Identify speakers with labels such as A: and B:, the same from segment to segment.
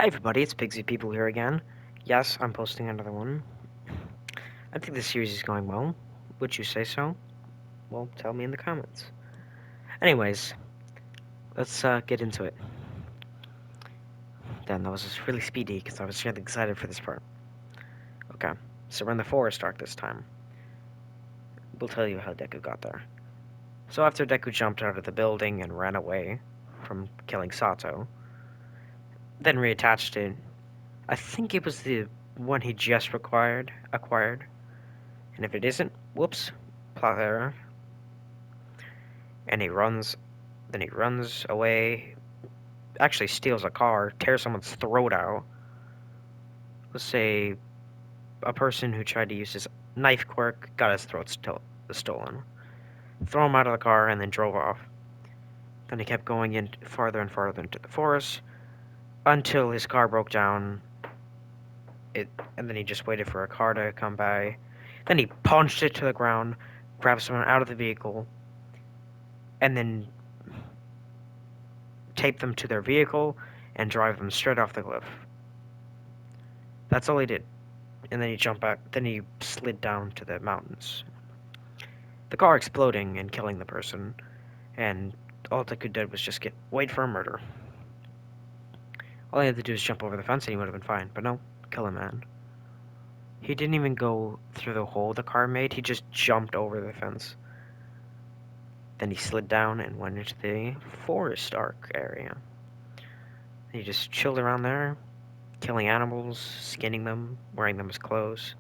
A: Hi everybody, it's Pigsy People here again. Yes, I'm posting another one. I think this series is going well. Would you say so? Well, tell me in the comments. Anyways, let's get into it. Then that was just really speedy because I was really excited for this part. Okay, so we're in the forest arc this time. We'll tell you how Deku got there. So after Deku jumped out of the building and ran away from killing Sato, then reattached it. I think it was the one he just acquired. And if it isn't, whoops, plot error. And then he runs away, actually steals a car, tears someone's throat out. Let's say a person who tried to use his knife quirk got his throat stolen. Throw him out of the car and then drove off. Then he kept going in farther and farther into the forest until his car broke down. And then he just waited for a car to come by. Then he punched it to the ground, grabbed someone out of the vehicle, and then taped them to their vehicle and drive them straight off the cliff. That's all he did. And then he jumped back. Then he slid down to the mountains. The car exploding and killing the person, and all Deku did was just wait for a murder. All he had to do was jump over the fence and he would have been fine. But no, kill a man. He didn't even go through the hole the car made. He just jumped over the fence. Then he slid down and went into the forest arc area. He just chilled around there, killing animals, skinning them, wearing them as clothes.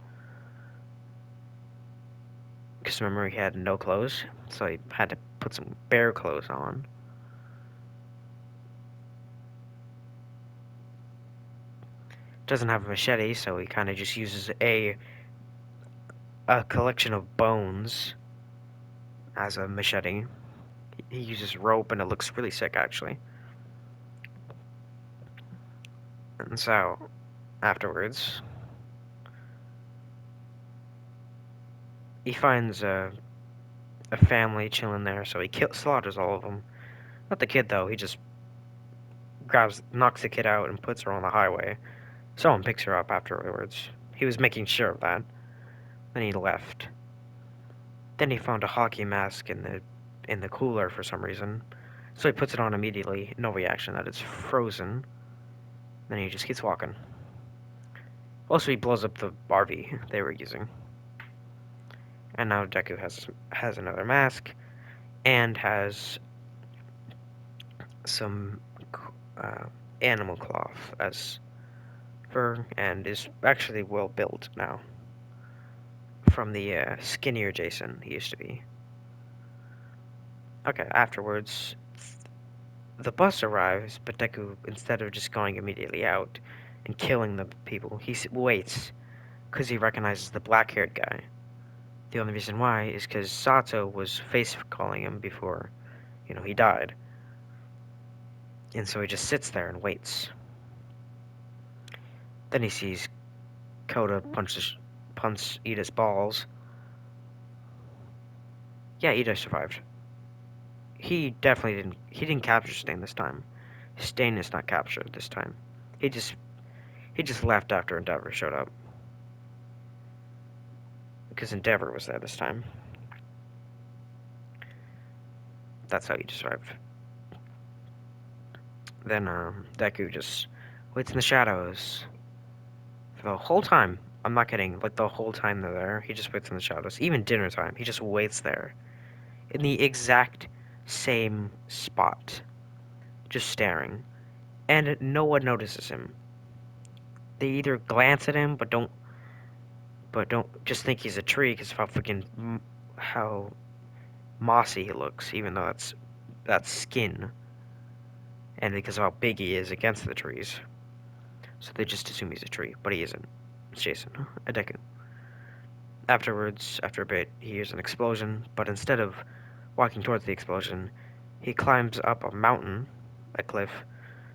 A: Because remember, he had no clothes, so he had to put some bear clothes on. Doesn't have a machete, so he kind of just uses a collection of bones as a machete. He uses rope, and it looks really sick, actually. And so, afterwards, he finds a family chilling there, so he slaughters all of them. Not the kid, though. He just knocks the kid out, and puts her on the highway. Someone picks her up afterwards. He was making sure of that. Then he left. Then he found a hockey mask in the cooler for some reason. So he puts it on immediately. No reaction, that it's frozen. Then he just keeps walking. Also, he blows up the RV they were using. And now Deku has another mask and has some animal cloth as fur and is actually well built now. From the skinnier Jason he used to be. Okay, afterwards, the bus arrives, but Deku, instead of just going immediately out and killing the people, he waits because he recognizes the black-haired guy. The only reason why is because Sato was face-calling him before, he died. And so he just sits there and waits. Then he sees Koda punch Ida's balls. Yeah, Ida survived. He didn't capture Stain this time. Stain is not captured this time. He just left after Endeavor showed up. Because Endeavor was there this time. That's how he survived. Then Deku just waits in the shadows for the whole time. I'm not kidding. Like the whole time they're there, he just waits in the shadows. Even dinner time, he just waits there in the exact same spot, just staring, and no one notices him. They either glance at him, but don't just think he's a tree because of how mossy he looks, even though that's skin, and because of how big he is against the trees. So they just assume he's a tree, but he isn't. It's Jason, a Deku. Afterwards, after a bit, he hears an explosion, but instead of walking towards the explosion, he climbs up a mountain, a cliff,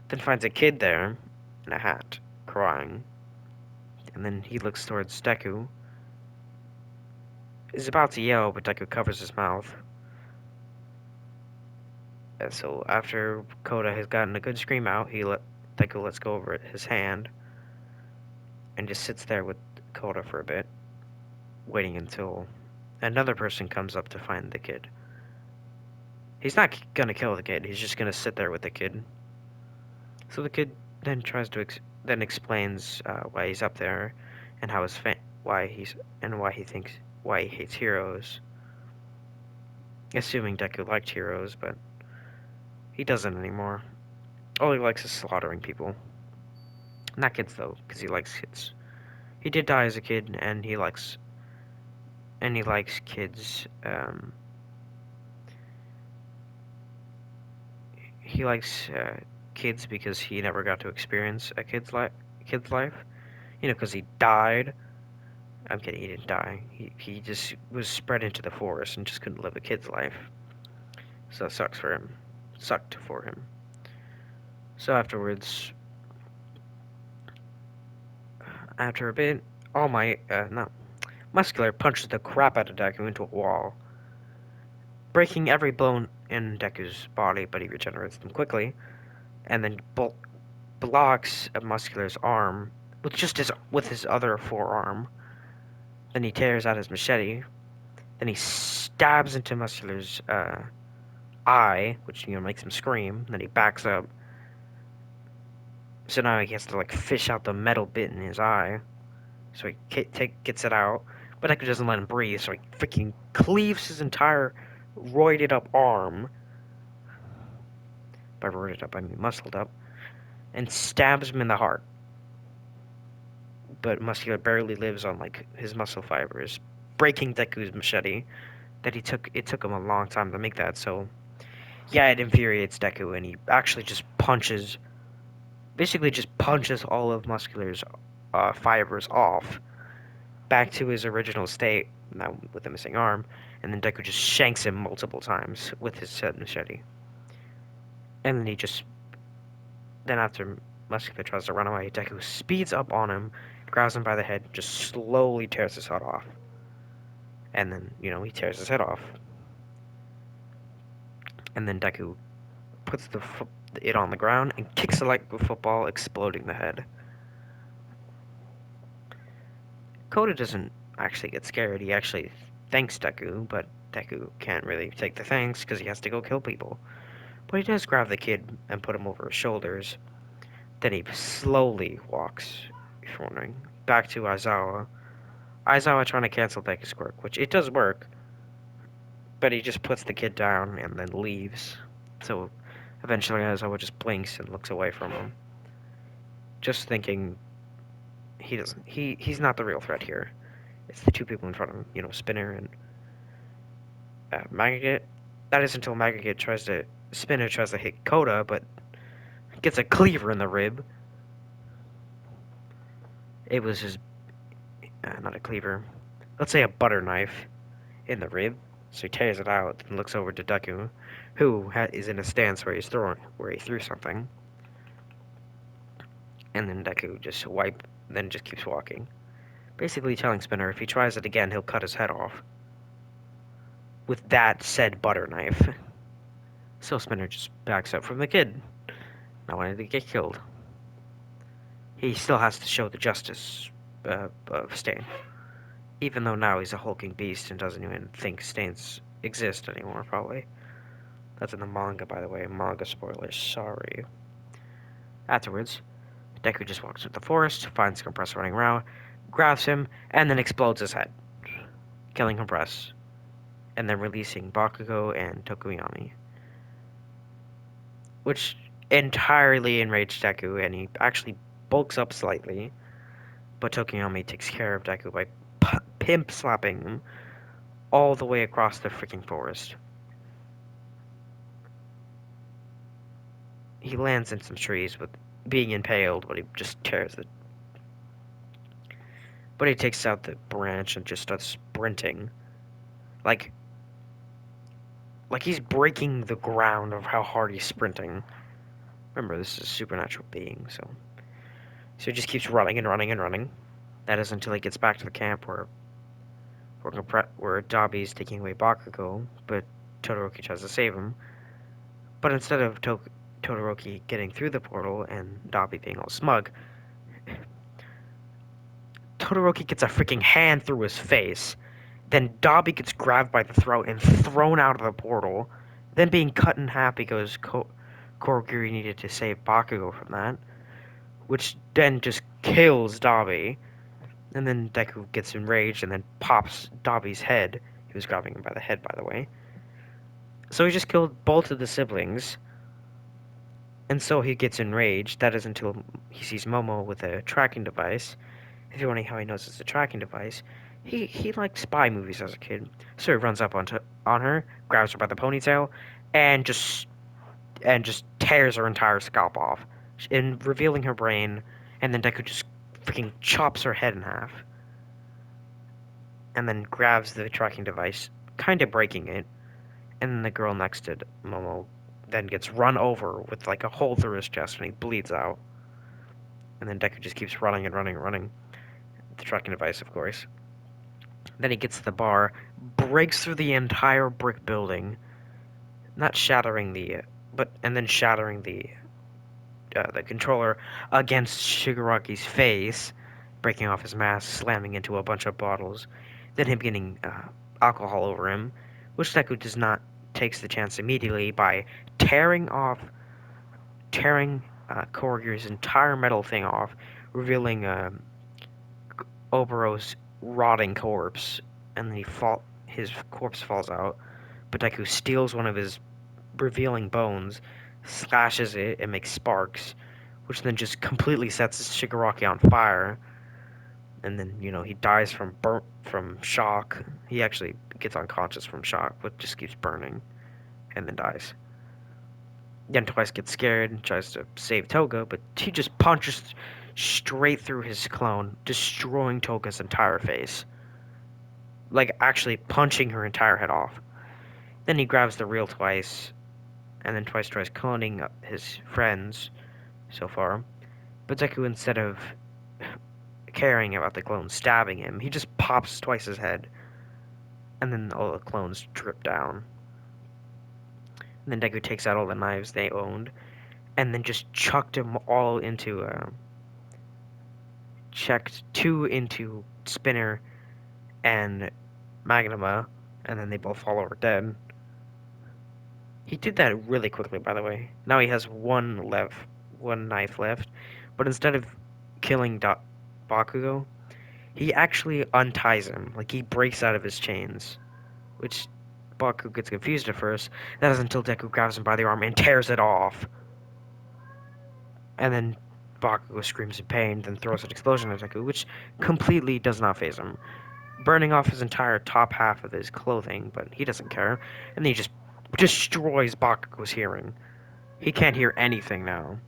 A: then finds a kid there in a hat, crying. And then he looks towards Deku. He's about to yell, but Deku covers his mouth. And so after Koda has gotten a good scream out, Deku lets go over his hand and just sits there with Koda for a bit, waiting until another person comes up to find the kid. He's not gonna kill the kid. He's just gonna sit there with the kid. So the kid then tries to then explains why he's up there and how his why he's and why he hates heroes. Assuming Deku liked heroes, but he doesn't anymore. All he likes is slaughtering people. Not kids though, because he likes kids. He did die as a kid, and he likes kids. He likes kids because he never got to experience a kid's life. You know, because he died. I'm kidding. He didn't die. He just was spread into the forest and just couldn't live a kid's life. So that sucks for him. Sucked for him. So after a bit, All Might, no, Muscular punches the crap out of Deku into a wall, breaking every bone in Deku's body, but he regenerates them quickly, and then blocks a Muscular's arm with his other forearm. Then he tears out his machete. Then he stabs into Muscular's eye, which makes him scream. Then he backs up. So now he has to fish out the metal bit in his eye. So he gets it out, but Deku doesn't let him breathe. So he freaking cleaves his entire roided up arm. By roided up, I mean muscled up, and stabs him in the heart. But Muscular barely lives on his muscle fibers, breaking Deku's machete. It took him a long time to make that. So yeah, it infuriates Deku, and he actually basically just punches all of Muscular's fibers off back to his original state, now with a missing arm, and then Deku just shanks him multiple times with his said machete. And then after Muscular tries to run away, Deku speeds up on him, grabs him by the head, just slowly tears his head off. And then, he tears his head off. And then Deku puts it on the ground and kicks it like a football, exploding the head. Koda doesn't actually get scared. He actually thanks Deku, but Deku can't really take the thanks because he has to go kill people. But he does grab the kid and put him over his shoulders. Then he slowly walks, if you're wondering, back to Aizawa. Aizawa trying to cancel Deku's quirk, which it does work, but he just puts the kid down and then leaves. So eventually Aizawa just blinks and looks away from him, just thinking he's not the real threat here. It's the two people in front of him, Spinner and Magagit. That is until Spinner tries to hit Koda, but gets a cleaver in the rib. It was his, not a cleaver, let's say a butter knife in the rib. So he tears it out and looks over to Deku, who is in a stance where he threw something. And then Deku just keeps walking. Basically telling Spinner if he tries it again, he'll cut his head off. With that said butter knife. So Spinner just backs up from the kid, not wanting to get killed. He still has to show the justice of Stain. Even though now he's a hulking beast and doesn't even think Stains exist anymore, probably. That's in the manga, by the way. Manga spoilers, sorry. Afterwards, Deku just walks through the forest, finds Compress running around, grabs him, and then explodes his head, killing Compress, and then releasing Bakugo and Tokuyami. Which entirely enraged Deku, and he actually bulks up slightly, but Tokuyami takes care of Deku by pimp slapping him all the way across the freaking forest. He lands in some trees with being impaled, but he just tears it. But he takes out the branch and just starts sprinting. Like he's breaking the ground of how hard he's sprinting. Remember, this is a supernatural being, so he just keeps running and running and running. That is until he gets back to the camp where Dabi's taking away Bakugo, but Todoroki tries to save him. But instead of Todoroki getting through the portal and Dabi being all smug, Todoroki gets a freaking hand through his face. Then Dabi gets grabbed by the throat and thrown out of the portal. Then being cut in half because Korogiri needed to save Bakugo from that, which then just kills Dabi. And then Deku gets enraged and then pops Dabi's head. He was grabbing him by the head, by the way. So he just killed both of the siblings. And so he gets enraged. That is until he sees Momo with a tracking device. If you're wondering how he knows it's a tracking device, he liked spy movies as a kid. So he runs up on her, grabs her by the ponytail, and just tears her entire scalp off, in revealing her brain. And then Deku just freaking chops her head in half, and then grabs the tracking device, kind of breaking it. And then the girl next to Momo then gets run over with like a hole through his chest, and he bleeds out. And then Deku just keeps running and running and running. The tracking device, of course. Then he gets to the bar, breaks through the entire brick building, not shattering and then shattering the controller against Shigaraki's face, breaking off his mask, slamming into a bunch of bottles. Then him getting alcohol over him, which Deku does not takes the chance immediately by tearing Korogiri's entire metal thing off, revealing Obero's rotting corpse, and then his corpse falls out. But Deku steals one of his revealing bones, slashes it, and makes sparks, which then just completely sets Shigaraki on fire. And then he dies from shock. He actually gets unconscious from shock, but just keeps burning, and then dies. Then Twice gets scared and tries to save Toga, but he just punches straight through his clone, destroying Toga's entire face. Like, actually punching her entire head off. Then he grabs the real Twice, and then Twice tries cloning his friends so far. But Deku, instead of caring about the clone stabbing him, he just pops Twice's head, and then all the clones drip down. And then Deku takes out all the knives they owned, and then just chucked them all checked two into Spinner and Magnuma, and then they both fall over dead. He did that really quickly, by the way. Now he has one knife left, but instead of killing Bakugo, he actually unties him. Like, he breaks out of his chains, which Bakugo gets confused at first. That is until Deku grabs him by the arm and tears it off. And then Bakugo screams in pain, then throws an explosion at Deku, which completely does not faze him, burning off his entire top half of his clothing, but he doesn't care. And then he just destroys Bakugo's hearing. He can't hear anything now.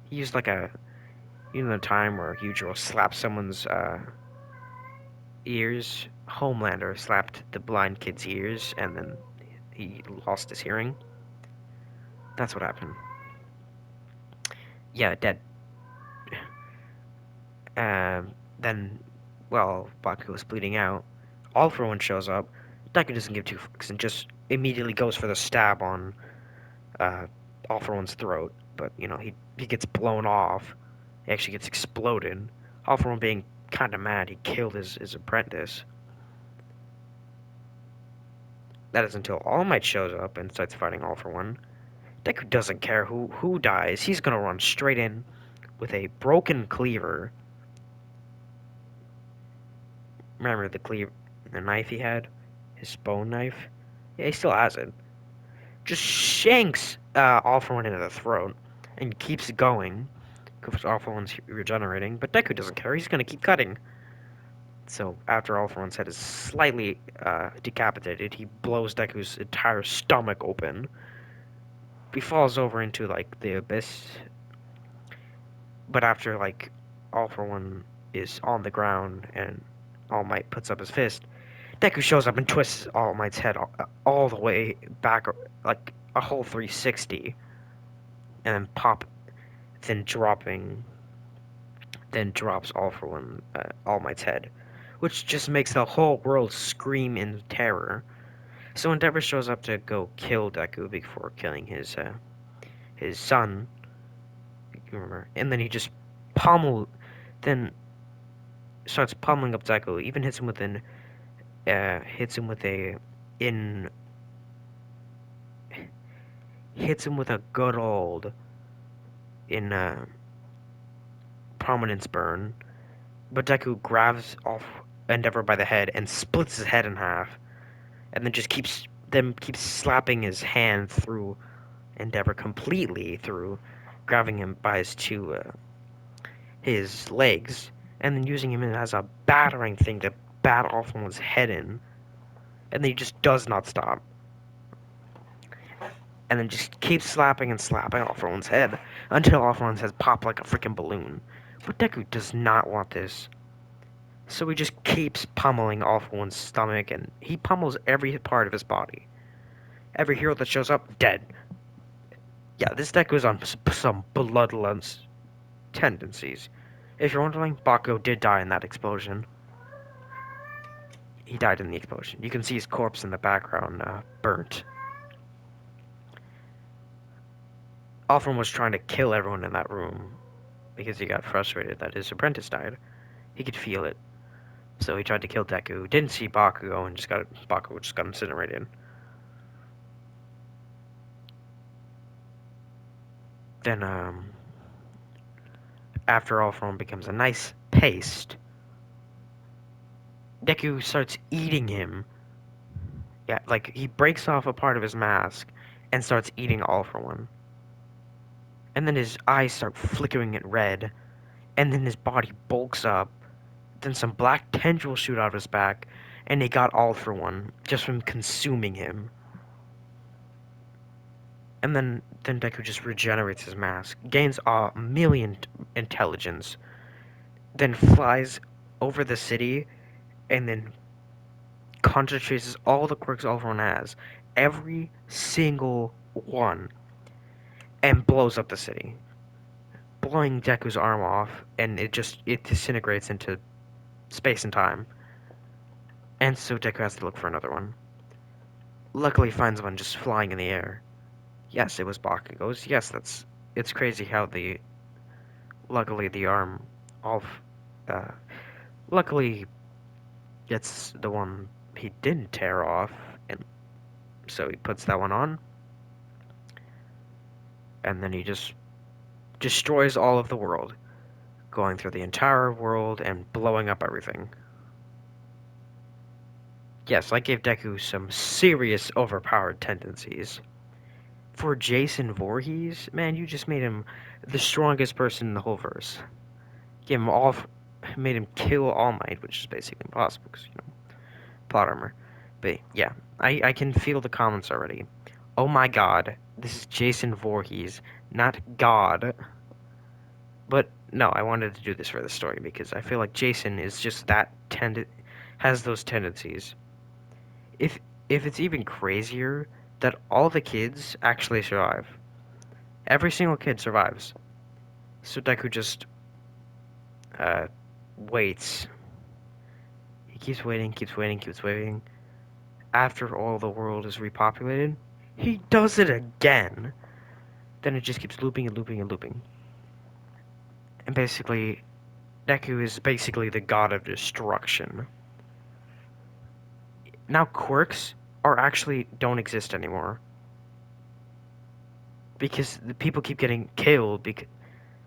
A: He used like the time where Yujiro slapped someone's ears. Homelander slapped the blind kid's ears, and then he lost his hearing. That's what happened. Yeah, dead. Then, well, Bakugo was bleeding out. All for One shows up. Deku doesn't give two fucks and just immediately goes for the stab on All for One's throat. But, he gets blown off. He actually gets exploded. All for One being kind of mad, he killed his apprentice. That is until All Might shows up and starts fighting All for One. Deku doesn't care who dies. He's gonna run straight in with a broken cleaver. Remember the knife he had? His bone knife? Yeah, he still has it. Just shanks All for One into the throat and keeps going. Because All for One's regenerating, but Deku doesn't care. He's gonna keep cutting. So after All for One's head is slightly decapitated, he blows Deku's entire stomach open. He falls over into like the abyss. But after like All for One is on the ground and All Might puts up his fist, Deku shows up and twists All Might's head all the way back, like a whole 360, and then drops All for One, All Might's head, which just makes the whole world scream in terror. So Endeavor shows up to go kill Deku before killing his son, you remember, and then he just pummel, then starts pummeling up Deku, even hits him with a, in, hits him with a good old, in, prominence burn, but Deku grabs off Endeavor by the head and splits his head in half, and then just keeps slapping his hand through Endeavor completely through, grabbing him by his legs, and then using him as a battering thing to bat off someone's head in, and then he just does not stop, and then just keeps slapping and slapping off everyone's head until off everyone's head pop like a freaking balloon. But Deku does not want this. So he just keeps pummeling off one's stomach, and he pummels every part of his body. Every hero that shows up, dead. Yeah, this deck was on some bloodlust tendencies. If you're wondering, Bakugo did die in that explosion. He died in the explosion. You can see his corpse in the background, burnt. Alfred was trying to kill everyone in that room because he got frustrated that his apprentice died. He could feel it. So he tried to kill Deku. Didn't see Bakugo and Bakugo just got incinerated. Then, after Alfred becomes a nice paste, Deku starts eating him. Yeah, like, he breaks off a part of his mask and starts eating all for one. And then his eyes start flickering at red, and then his body bulks up. Then some black tendrils shoot out of his back, and they got all for one just from consuming him. And then Deku just regenerates his mask, gains a million intelligence, then flies over the city, and then concentrates all the quirks everyone has, every single one, and blows up the city, blowing Deku's arm off, and it disintegrates into space and time. And so Deku has to look for another one. Luckily, finds one just flying in the air. Yes, it was Bakugo's. Yes, it's crazy how luckily the arm of, uh, luckily it's the one he didn't tear off, and so he puts that one on, and then he just destroys all of the world, going through the entire world and blowing up everything. Yes, I gave Deku some serious overpowered tendencies. For Jason Voorhees, man, you just made him the strongest person in the whole verse. Gave him all, made him kill All Might, which is basically impossible because, plot armor. But yeah, I can feel the comments already. Oh my god, this is Jason Voorhees, not God. But no, I wanted to do this for the story because I feel like Jason is just has those tendencies. If it's even crazier that all the kids actually survive. Every single kid survives. So Deku just uh waits. He keeps waiting, keeps waiting, keeps waiting. After all the world is repopulated, he does it again. Then it just keeps looping and looping and looping. And basically, Deku is basically the god of destruction. Now quirks are actually don't exist anymore. Because the people keep getting killed,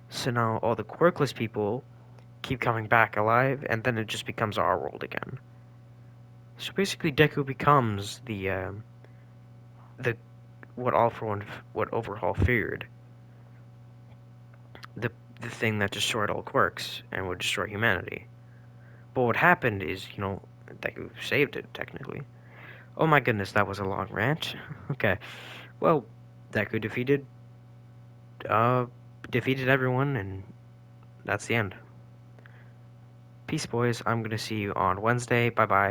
A: so now all the quirkless people keep coming back alive, and then it just becomes our world again. So basically, Deku becomes the what All for One, what Overhaul feared, the thing that destroyed all quirks and would destroy humanity. But what happened is, Deku saved it technically. Oh my goodness, that was a long rant. Okay, well, Deku uh, defeated everyone, and that's the end. Peace, boys. I'm gonna see you on Wednesday. Bye bye.